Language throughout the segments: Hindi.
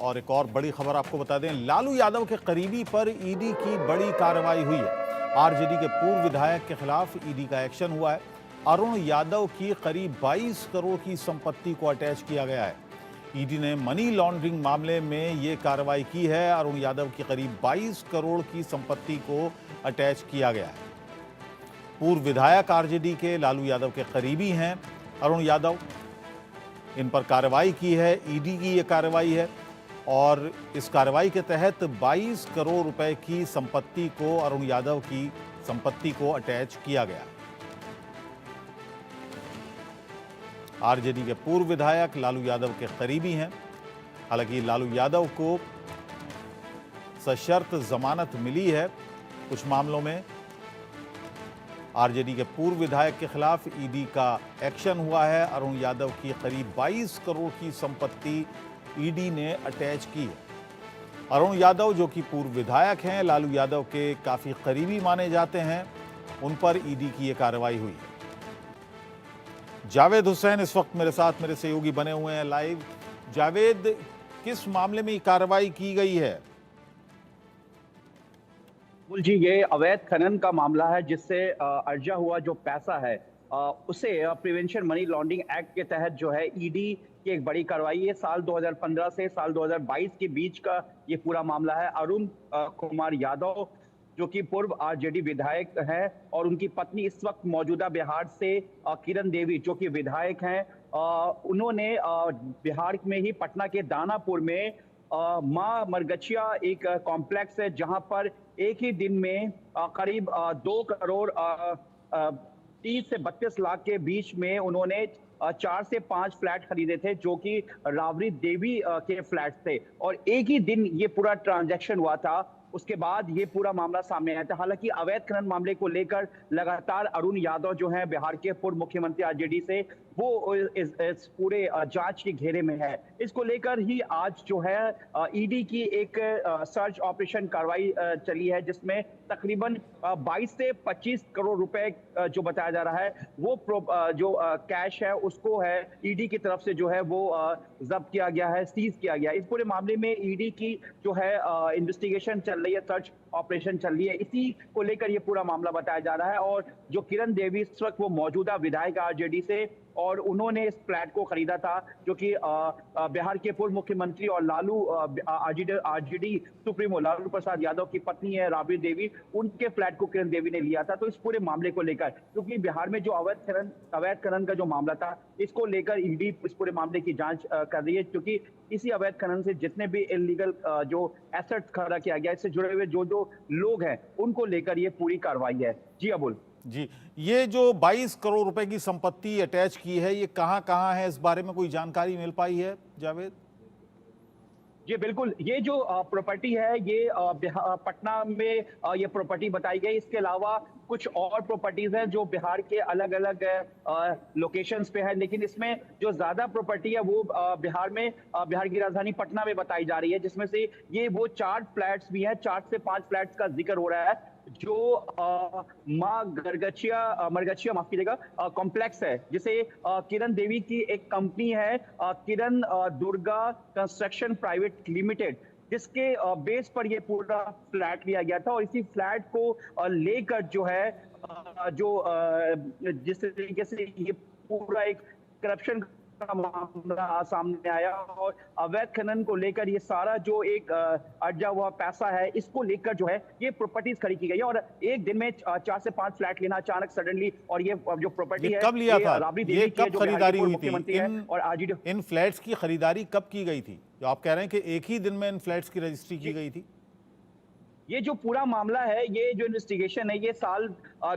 और एक और बड़ी खबर आपको बता दें, लालू यादव के करीबी पर ईडी की बड़ी कार्रवाई हुई है। आरजेडी के पूर्व विधायक के खिलाफ ईडी का एक्शन हुआ है। अरुण यादव की करीब 22 करोड़ की संपत्ति को अटैच किया गया है। ईडी ने मनी लॉन्ड्रिंग मामले में ये कार्रवाई की है। अरुण यादव की करीब 22 करोड़ की संपत्ति को अटैच किया गया है। पूर्व विधायक आरजेडी के लालू यादव के करीबी हैं अरुण यादव। इन पर कार्रवाई की है, ईडी की ये कार्रवाई है और इस कार्रवाई के तहत 22 करोड़ रुपए की संपत्ति को, अरुण यादव की संपत्ति को अटैच किया गया। आरजेडी के पूर्व विधायक लालू यादव के करीबी हैं। हालांकि लालू यादव को सशर्त जमानत मिली है। कुछ मामलों में आरजेडी के पूर्व विधायक के खिलाफ ईडी का एक्शन हुआ है। अरुण यादव की करीब 22 करोड़ की संपत्ति ईडी ने अटैच की है। अरुण यादव जो कि पूर्व विधायक हैं, लालू यादव के काफी करीबी माने जाते हैं, उन पर ईडी की यह कार्रवाई हुई है। जावेद हुसैन इस वक्त मेरे साथ, मेरे सहयोगी बने हुए हैं लाइव। जावेद, किस मामले में ये की गई है? जी, ये अवैध खनन का मामला है जिससे अर्जा हुआ जो पैसा है उसे प्रिवेंशन मनी लॉन्ड्रिंग एक्ट के तहत जो है ईडी की एक बड़ी कार्रवाई है। साल 2015 से साल 2022 के बीच का ये पूरा मामला है। अरुण कुमार यादव जो कि पूर्व आरजेडी विधायक हैं और उनकी पत्नी इस वक्त मौजूदा बिहार से किरण देवी जो कि विधायक हैं, उन्होंने बिहार में ही पटना के दानापुर में मां मरगछिया एक कॉम्प्लेक्स है जहां पर एक ही दिन में करीब 2 करोड़ 30 से 32 लाख के बीच में उन्होंने 4 से 5 फ्लैट खरीदे थे जो कि राबड़ी देवी के फ्लैट थे और एक ही दिन ये पूरा ट्रांजैक्शन हुआ था। उसके बाद ये पूरा मामला सामने आया था। हालांकि अवैध खनन मामले को लेकर लगातार अरुण यादव जो है बिहार के पूर्व मुख्यमंत्री आरजेडी से, वो इस पूरे जांच के घेरे में है। इसको लेकर ही आज जो है ईडी की एक सर्च ऑपरेशन कार्रवाई चली है जिसमें तकरीबन 22 से 25 करोड़ रुपए जो बताया जा रहा है वो जो कैश है उसको है ईडी की तरफ से जो है वो जब्त किया गया है, सीज किया गया है। इस पूरे मामले में ईडी की जो है इन्वेस्टिगेशन चल रही है, सर्च ऑपरेशन चल रही है। इसी को लेकर ये पूरा मामला बताया जा रहा है। और जो किरण देवी इस वक्त वो मौजूदा विधायक आरजेडी से और उन्होंने इस फ्लैट को खरीदा था जो कि बिहार के पूर्व मुख्यमंत्री और लालू आरजेडी सुप्रीमो लालू प्रसाद यादव की पत्नी है राबड़ी देवी, उनके फ्लैट को किरण देवी ने लिया था। तो इस पूरे मामले को लेकर, क्योंकि बिहार में जो अवैध खनन का जो मामला था, इसको लेकर ईडी इस पूरे मामले की जांच कर रही है, क्योंकि इसी अवैध खनन से जितने भी इलीगल जो एसेट्स खड़ा किया गया, इससे जुड़े हुए जो जो लोग हैं उनको लेकर ये पूरी कार्रवाई है। जी अबुल। जी, ये जो 22 करोड़ रुपए की संपत्ति अटैच की है, ये कहां है, इस बारे में कोई जानकारी मिल पाई है जावेद? जी बिल्कुल, ये जो प्रॉपर्टी है ये पटना में ये प्रॉपर्टी बताई गई। इसके अलावा कुछ और प्रॉपर्टीज हैं जो बिहार के अलग अलग लोकेशंस पे है, लेकिन इसमें जो ज्यादा प्रॉपर्टी है वो बिहार की राजधानी पटना में बताई जा रही है, जिसमें से ये वो 4 फ्लैट्स भी हैं। 4 से 5 फ्लैट्स का जिक्र हो रहा है जो मां मरगछिया माफ कीजिएगा कॉम्प्लेक्स है, जिसे किरण देवी की एक कंपनी है किरण दुर्गा कंस्ट्रक्शन प्राइवेट लिमिटेड, जिसके बेस पर ये पूरा फ्लैट लिया गया था। और इसी फ्लैट को लेकर जो है जिस तरीके से ये पूरा एक करप्शन का मामला सामने आया और अवैध खनन को लेकर ये सारा जो एक अर्जा हुआ पैसा है, इसको लेकर जो है ये प्रॉपर्टीज खरीद की गई है। और एक दिन में 4 से 5 फ्लैट लेना अचानक सडनली, और ये जो प्रॉपर्टी है कब लिया था? ये कब खरीदारी हुई थी? और आरजेडी इन फ्लैट्स की खरीदारी कब की गई थी? जो आप कह रहे हैं कि एक ही दिन में इन फ्लैट्स की रजिस्ट्री की गई थी? ये जो पूरा मामला है, ये जो इन्वेस्टिगेशन है, ये साल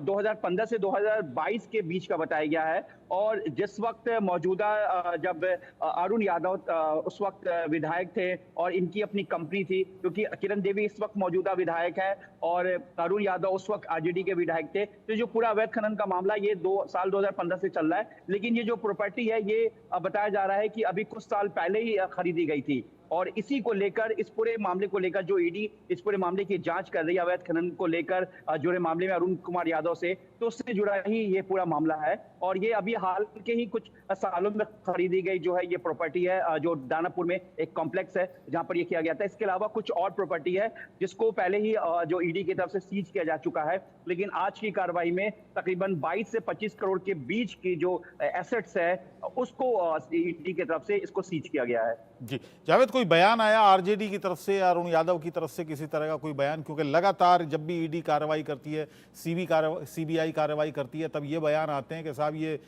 2015 से 2022 के बीच का बताया गया है। और जिस वक्त मौजूदा जब अरुण यादव उस वक्त विधायक थे और इनकी अपनी कंपनी थी, क्योंकि किरण देवी इस वक्त मौजूदा विधायक है और अरुण यादव उस वक्त आरजेडी के विधायक थे। तो जो पूरा अवैध खनन का मामला ये साल 2015 से चल रहा है, लेकिन ये जो प्रॉपर्टी है ये बताया जा रहा है कि अभी कुछ साल पहले ही खरीदी गई थी। और इसी को लेकर, इस पूरे मामले को लेकर जो ईडी इस पूरे मामले की जांच कर रही है अवैध खनन को लेकर जुड़े मामले में अरुण कुमार यादव से, तो उससे जुड़ा ही ये पूरा मामला है। और ये अभी हाल के ही कुछ सालों में खरीदी गई जो है ये प्रॉपर्टी है, जो दानापुर में एक कॉम्प्लेक्स है जहां पर ये किया गया था। इसके अलावा कुछ और प्रॉपर्टी है जिसको पहले ही जो ईडी की तरफ से सीज किया जा चुका है, लेकिन आज की कार्रवाई में तकरीबन 22 से 25 करोड़ के बीच की जो एसेट्स है उसको ईडी की तरफ से इसको सीज किया गया है। जी जावेद, कोई बयान आया आरजेडी की तरफ से, अरुण यादव की तरफ से किसी तरह का कोई बयान? क्योंकि लगातार जब भी ईडी कार्रवाई करती है, सीबीआई कार्रवाई करती है, तब ये बयान आते हैं कि साहब ये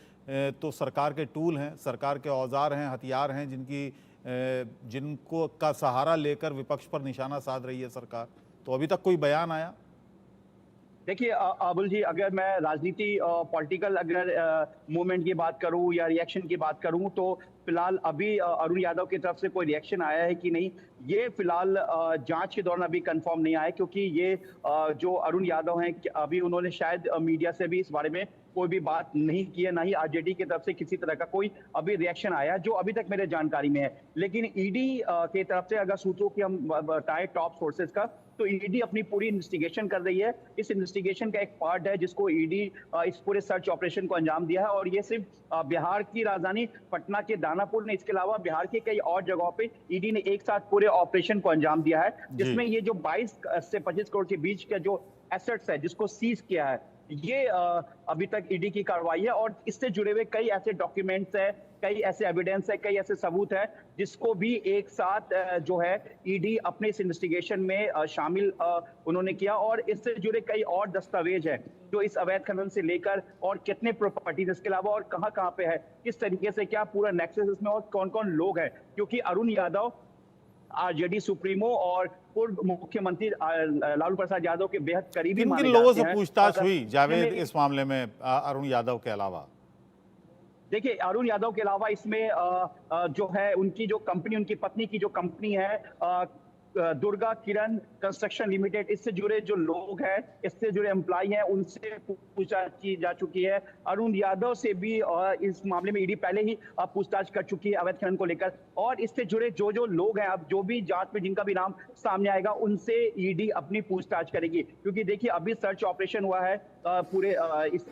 तो सरकार के टूल हैं, सरकार के औजार हैं, हथियार हैं जिनको का सहारा लेकर विपक्ष पर निशाना साध रही है सरकार। तो अभी तक कोई बयान आया? देखिए अबुल जी, अगर मैं राजनीति पॉलिटिकल अगर मूवमेंट की बात करूं या रिएक्शन की बात करूं, तो फिलहाल अभी अरुण यादव की तरफ से कोई रिएक्शन आया है कि नहीं, ये फिलहाल जांच के दौरान अभी कंफर्म नहीं आया, क्योंकि ये जो अरुण यादव हैं अभी उन्होंने शायद मीडिया से भी इस बारे में कोई भी बात नहीं की है, ना ही आरजेडी की तरफ से किसी तरह का कोई अभी रिएक्शन आया जो अभी तक मेरे जानकारी में है। लेकिन ईडी की तरफ से अगर सूत्रों की हम बताएं, टॉप सोर्सेज का, तो ईडी अपनी पूरी इन्वेस्टिगेशन कर रही है। इस इन्वेस्टिगेशन का एक पार्ट है जिसको ईडी इस पूरे सर्च ऑपरेशन को अंजाम दिया है, और ये सिर्फ बिहार की राजधानी पटना के दानापुर ने, इसके अलावा बिहार के कई और जगहों पे ईडी ने एक साथ पूरे ऑपरेशन को अंजाम दिया है, जिसमें ये जो 22 से 25 करोड़ के बीच का जो एसेट्स है जिसको सीज किया है, ये अभी तक ईडी की कार्रवाई है। और इससे जुड़े हुए कई ऐसे डॉक्यूमेंट्स है, कई ऐसे एविडेंस है, कई ऐसे सबूत है जिसको भी एक साथ जो है ईडी अपने इस इन्वेस्टिगेशन में शामिल उन्होंने किया। और इससे जुड़े कई और दस्तावेज है जो इस अवैध खनन से लेकर और कितने प्रॉपर्टीज, इसके अलावा और कहां पे है, किस तरीके से, क्या पूरा नेक्सस इसमें, और कौन कौन लोग हैं, क्योंकि अरुण यादव आरजेडी सुप्रीमो और पूर्व मुख्यमंत्री लालू प्रसाद यादव के बेहद करीबी माने किन जाते हैं। लोगों से पूछताछ हुई जावेद इस मामले में अरुण यादव के अलावा? देखिए, अरुण यादव के अलावा इसमें जो है उनकी जो कंपनी, उनकी पत्नी की जो कंपनी है दुर्गा किरण कंस्ट्रक्शन लिमिटेड, इससे जुड़े जो लोग हैं, इससे जुड़े एम्प्लॉय हैं, उनसे पूछताछ की जा चुकी है। अरुण यादव से भी इस मामले में ईडी पहले ही पूछताछ कर चुकी है अवैध खनन को लेकर। और इससे जुड़े जो जो लोग हैं, अब जो भी जांच में जिनका भी नाम सामने आएगा, उनसे ईडी अपनी पूछताछ करेगी। क्योंकि देखिए, अभी सर्च ऑपरेशन हुआ है पूरे इस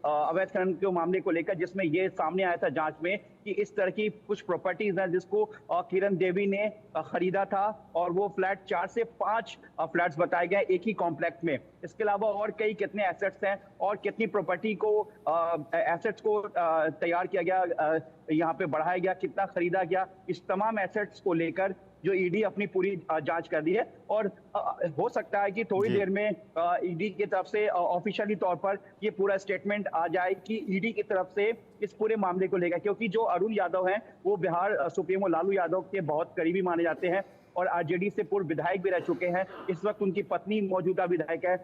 अवैध खनन के मामले को लेकर, जिसमें ये सामने आया था जांच में कि इस तरह की कुछ प्रॉपर्टीज हैं जिसको किरण देवी ने खरीदा था, और वो फ्लैट 4 से 5 फ्लैट्स बताए गए एक ही कॉम्प्लेक्स में। इसके अलावा और कई कितने एसेट्स हैं और कितनी प्रॉपर्टी को एसेट्स को तैयार किया गया, यहाँ पे बढ़ाया गया, कितना खरीदा गया, इस तमाम एसेट्स को लेकर जो ईडी अपनी पूरी जांच कर दी है। और हो सकता है कि थोड़ी देर में ईडी की तरफ से ऑफिशियली तौर पर ये पूरा स्टेटमेंट आ जाए कि ईडी की तरफ से इस पूरे मामले को लेकर, क्योंकि जो अरुण यादव हैं वो बिहार सुप्रीमो लालू यादव के बहुत करीबी माने जाते हैं और आरजेडी से पूर्व विधायक भी रह चुके हैं। इस वक्त उनकी पत्नी मौजूदा विधायक है,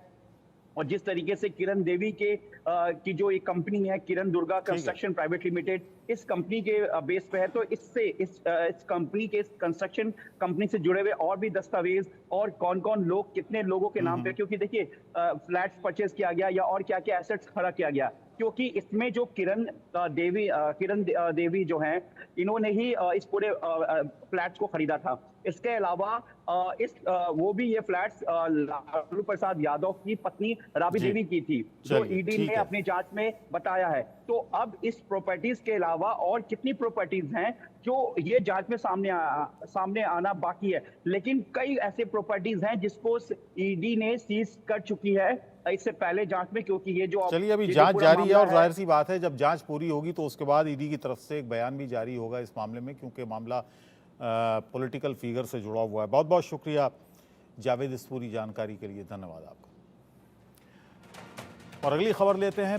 और जिस तरीके से किरण देवी की जो एक कंपनी है, किरण दुर्गा कंस्ट्रक्शन प्राइवेट लिमिटेड, इस कंपनी के बेस पे है, तो इससे इस कंपनी के, इस कंस्ट्रक्शन कंपनी से जुड़े हुए और भी दस्तावेज, और कौन कौन लोग, कितने लोगों के नाम पे, क्योंकि देखिए फ्लैट्स परचेज किया गया या और क्या क्या एसेट्स खड़ा किया गया, क्योंकि इसमें जो किरण देवी जो हैं, इन्होंने ही इस पूरे फ्लैट्स को खरीदा था। इसके अलावा वो भी ये फ्लैट्स लालू प्रसाद यादव की पत्नी राबड़ी देवी की थी, जो ईडी ने अपनी जांच में बताया है। तो अब इस प्रॉपर्टीज के अलावा और कितनी प्रॉपर्टीज हैं जो ये जांच में सामने आना बाकी है, लेकिन कई ऐसे प्रॉपर्टीज हैं जिसको ईडी ने सीज कर चुकी है इससे पहले जांच में, क्योंकि ये जो, चलिए अभी जांच जारी है और जाहिर सी बात है जब जांच पूरी होगी तो उसके बाद ईडी की तरफ से एक बयान भी जारी होगा इस मामले में, क्योंकि मामला पॉलिटिकल फिगर से जुड़ा हुआ है। बहुत बहुत शुक्रिया जावेद इस पूरी जानकारी के लिए, धन्यवाद आपका। और अगली खबर लेते हैं।